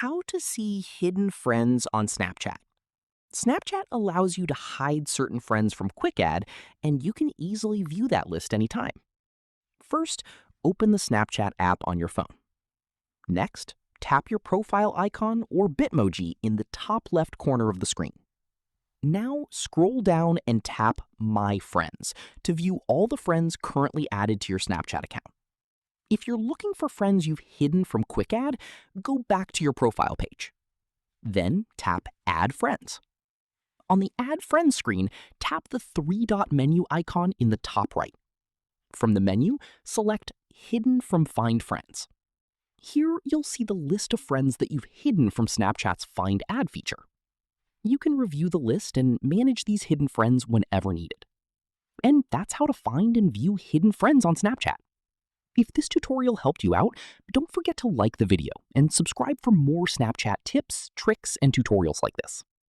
How to see hidden friends on Snapchat. Snapchat allows you to hide certain friends from Quick Add, and you can easily view that list anytime. First, open the Snapchat app on your phone. Next, tap your profile icon or Bitmoji in the top left corner of the screen. Now, scroll down and tap My Friends to view all the friends currently added to your Snapchat account. If you're looking for friends you've hidden from Quick Add, go back to your profile page. Then tap Add Friends. On the Add Friends screen, tap the three-dot menu icon in the top right. From the menu, select Hidden from Find Friends. Here, you'll see the list of friends that you've hidden from Snapchat's Find Ad feature. You can review the list and manage these hidden friends whenever needed. And that's how to find and view hidden friends on Snapchat. If this tutorial helped you out, don't forget to like the video and subscribe for more Snapchat tips, tricks, and tutorials like this.